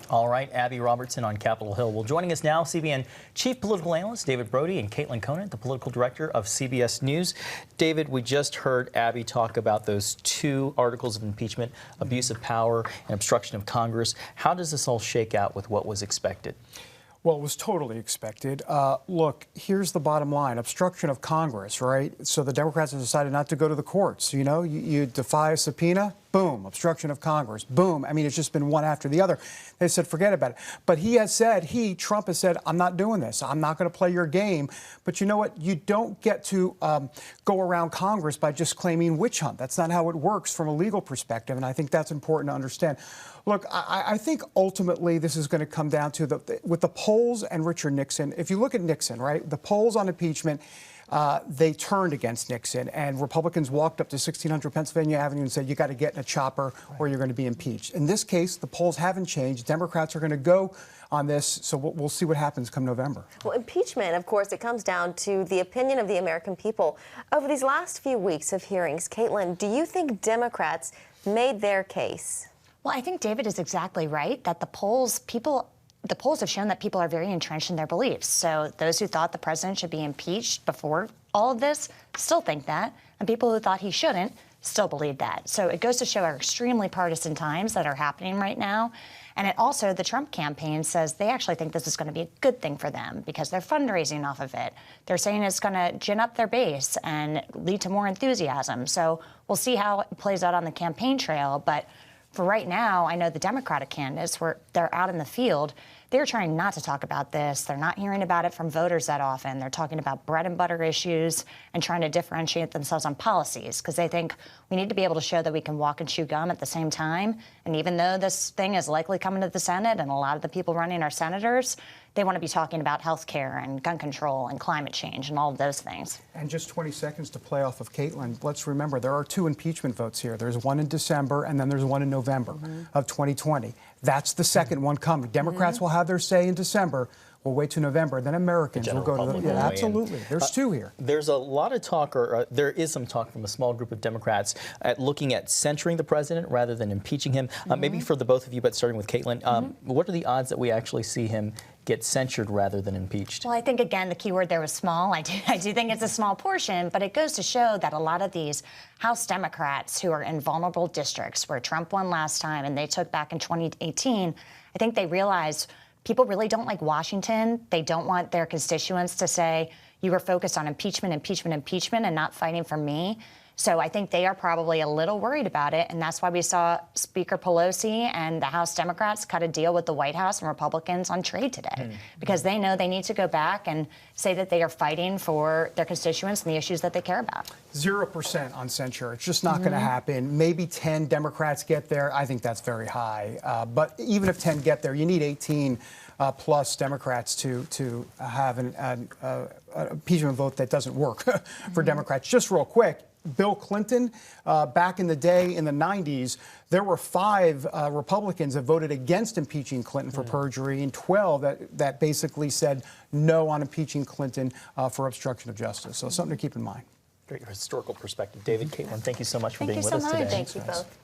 All right, Abby Robertson on Capitol Hill. Well, joining us now, CBN Chief Political Analyst David Brody and Caitlin Conant, the Political Director of CBS News. David, we just heard Abby talk about those two articles of impeachment, abuse of power and obstruction of Congress. How does this all shake out with what was expected? Well, it was totally expected. Look, here's the bottom line. Obstruction of Congress, right? So the Democrats have decided not to go to the courts. You know, you defy a subpoena, boom, obstruction of Congress, boom. I mean, it's just been one after the other. They said, forget about it. But he has said, Trump has said, I'm not doing this. I'm not going to play your game. But you know what? You don't get to go around Congress by just claiming witch hunt. That's not how it works from a legal perspective. And I think that's important to understand. Look, I think ultimately this is going to come down to with the polls and Richard Nixon. If you look at Nixon, right, the polls on impeachment, they turned against Nixon, and Republicans walked up to 1600 Pennsylvania Avenue and said, you got to get in a chopper or you're going to be impeached. In this case, the polls haven't changed. Democrats are going to go on this, so we'll see what happens come November. Well, impeachment, of course, it comes down to the opinion of the American people. Over these last few weeks of hearings, Caitlin, do you think Democrats made their case? Well, I think David is exactly right that the polls have shown that people are very entrenched in their beliefs. So those who thought the president should be impeached before all of this still think that, and people who thought he shouldn't still believe that. So it goes to show our extremely partisan times that are happening right now. And it also, the Trump campaign says they actually think this is going to be a good thing for them because they're fundraising off of it. They're saying it's going to gin up their base and lead to more enthusiasm. So we'll see how it plays out on the campaign trail. But for right now, I know the Democratic candidates, they're out in the field. They're trying not to talk about this. They're not hearing about it from voters that often. They're talking about bread and butter issues and trying to differentiate themselves on policies because they think we need to be able to show that we can walk and chew gum at the same time. And even though this thing is likely coming to the Senate and a lot of the people running are senators, they want to be talking about health care and gun control and climate change and all of those things. And just 20 seconds to play off of Caitlin. Let's remember there are two impeachment votes here. There's one in December and then there's one in November of 2020. That's the second one coming. Democrats will have their say in December. We'll wait till November. Then Americans will go to the... Yeah, absolutely. There's two here. There's a lot of talk, or there is some talk from a small group of Democrats at looking at censuring the president rather than impeaching him. Maybe for the both of you, but starting with Caitlin, what are the odds that we actually see him get censured rather than impeached? Well, I think, again, the key word there was small. I do think it's a small portion, but it goes to show that a lot of these House Democrats who are in vulnerable districts where Trump won last time and they took back in 2018, I think they realized people really don't like Washington. They don't want their constituents to say, you were focused on impeachment, impeachment, impeachment, and not fighting for me. So I think they are probably a little worried about it, and that's why we saw Speaker Pelosi and the House Democrats cut a deal with the White House and Republicans on trade today, because they know they need to go back and say that they are fighting for their constituents and the issues that they care about. 0% on censure. It's just not going to happen. Maybe 10 Democrats get there. I think that's very high. But even if 10 get there, you need 18 plus Democrats to have an impeachment vote that doesn't work for Democrats. Just real quick. Bill Clinton, back in the day in the 90s, there were 5 Republicans that voted against impeaching Clinton for perjury and 12 that basically said no on impeaching Clinton for obstruction of justice. So something to keep in mind. Great historical perspective. David, Caitlin, thank you so much for being with us today. Thank you both.